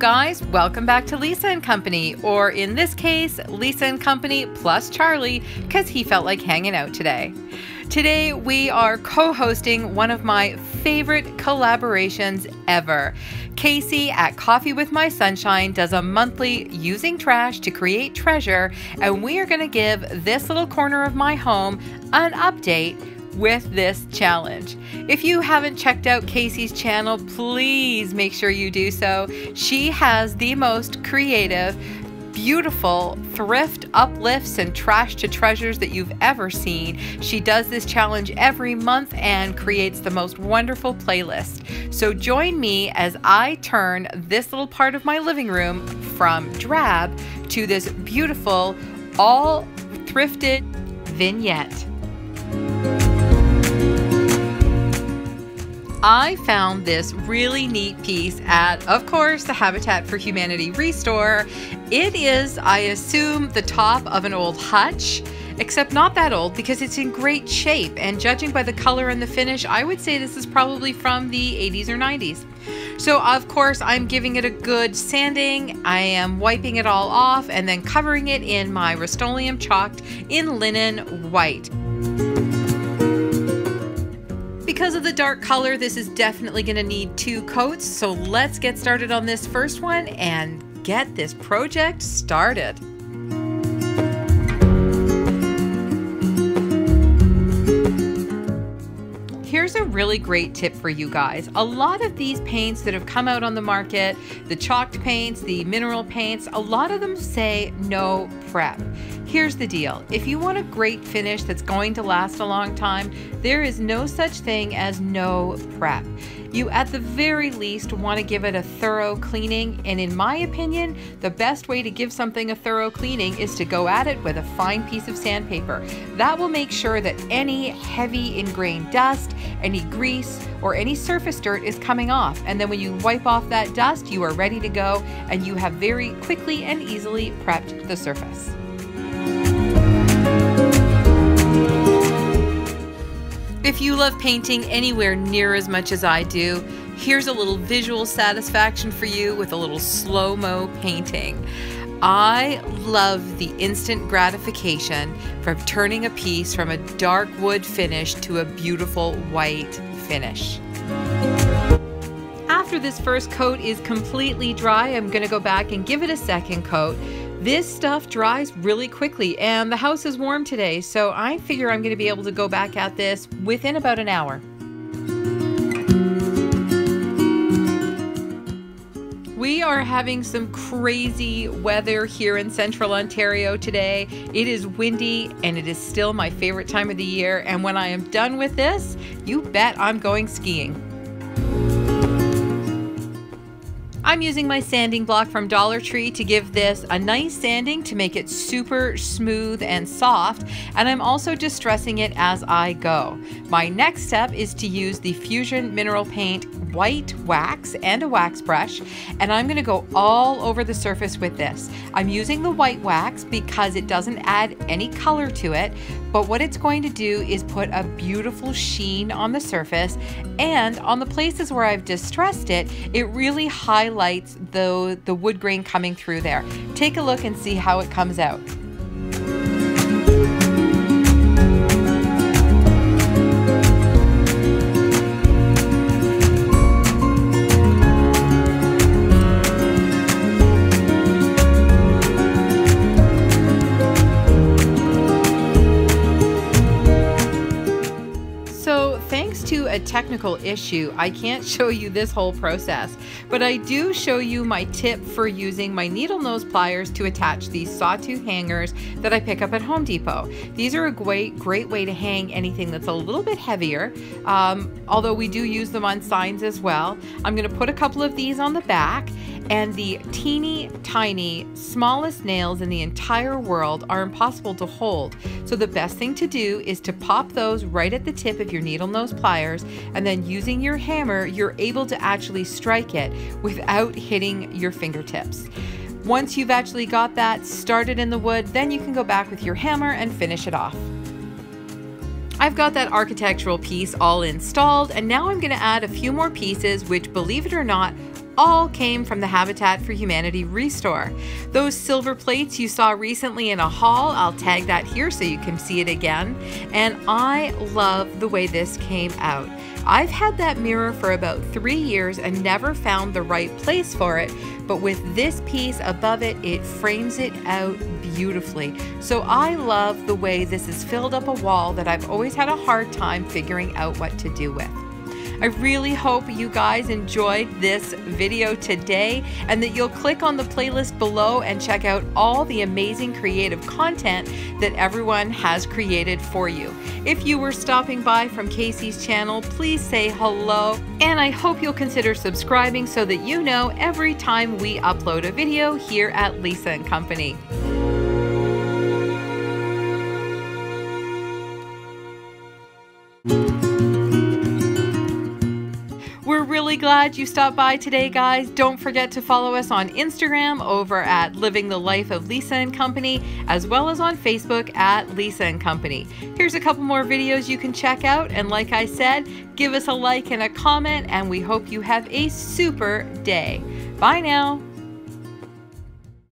guys, welcome back to Lisa and Company, or in this case, Lisa and Company plus Charlie, because he felt like hanging out today. Today we are co-hosting one of my favorite collaborations ever. Casey at Coffee with My Sunshine does a monthly Using Trash to Create Treasure, and we are going to give this little corner of my home an update with this challenge. If you haven't checked out Casey's channel, please make sure you do so. She has the most creative, beautiful thrift uplifts and trash to treasures that you've ever seen. She does this challenge every month and creates the most wonderful playlist. So join me as I turn this little part of my living room from drab to this beautiful, all thrifted vignette. I found this really neat piece at, of course, the Habitat for Humanity ReStore. It is, I assume, the top of an old hutch, except not that old because it's in great shape. And judging by the color and the finish, I would say this is probably from the 80s or 90s. So, of course, I'm giving it a good sanding. I am wiping it all off and then covering it in my Rust-Oleum chalked in linen white. Because of the dark color, this is definitely going to need 2 coats, so let's get started on this first one and get this project started. Here's a really great tip for you guys. A lot of these paints that have come out on the market, the chalked paints, the mineral paints, a lot of them say no prep. Here's the deal. If you want a great finish that's going to last a long time, there is no such thing as no prep. You at the very least want to give it a thorough cleaning, and in my opinion, the best way to give something a thorough cleaning is to go at it with a fine piece of sandpaper. That will make sure that any heavy ingrained dust, any grease, or any surface dirt is coming off, and then when you wipe off that dust, you are ready to go, and you have very quickly and easily prepped the surface. If you love painting anywhere near as much as I do, here's a little visual satisfaction for you with a little slow-mo painting. I love the instant gratification from turning a piece from a dark wood finish to a beautiful white finish. After this first coat is completely dry, I'm going to go back and give it a second coat. This stuff dries really quickly, and the house is warm today, so I figure I'm going to be able to go back at this within about an hour. We are having some crazy weather here in central Ontario today. It is windy, and it is still my favorite time of the year, and when I am done with this, you bet I'm going skiing. I'm using my sanding block from Dollar Tree to give this a nice sanding to make it super smooth and soft, and I'm also distressing it as I go. My next step is to use the Fusion Mineral Paint white wax and a wax brush, and I'm going to go all over the surface with this. I'm using the white wax because it doesn't add any color to it, but what it's going to do is put a beautiful sheen on the surface, and on the places where I've distressed it, it really highlights the wood grain coming through there. Take a look and see how it comes out. A technical issue, I can't show you this whole process, but I do show you my tip for using my needle nose pliers to attach these sawtooth hangers that I pick up at Home Depot. These are a great way to hang anything that's a little bit heavier, although we do use them on signs as well. I'm going to put a couple of these on the back, and the teeny tiny smallest nails in the entire world are impossible to hold. So the best thing to do is to pop those right at the tip of your needle nose pliers, and then using your hammer, you're able to actually strike it without hitting your fingertips. Once you've actually got that started in the wood, then you can go back with your hammer and finish it off. I've got that architectural piece all installed, and now I'm going to add a few more pieces, which, believe it or not, all came from the Habitat for Humanity ReStore. Those silver plates you saw recently in a haul, I'll tag that here so you can see it again. And I love the way this came out. I've had that mirror for about 3 years and never found the right place for it, but with this piece above it, it frames it out beautifully. So I love the way this has filled up a wall that I've always had a hard time figuring out what to do with. I really hope you guys enjoyed this video today and that you'll click on the playlist below and check out all the amazing creative content that everyone has created for you. If you were stopping by from Casey's channel, please say hello, and I hope you'll consider subscribing so that you know every time we upload a video here at Lisa & Company. We're really glad you stopped by today, guys. Don't forget to follow us on Instagram over at Living the Life of Lisa & Company, as well as on Facebook at Lisa & Company. Here's a couple more videos you can check out, and like I said, give us a like and a comment, and we hope you have a super day. Bye now.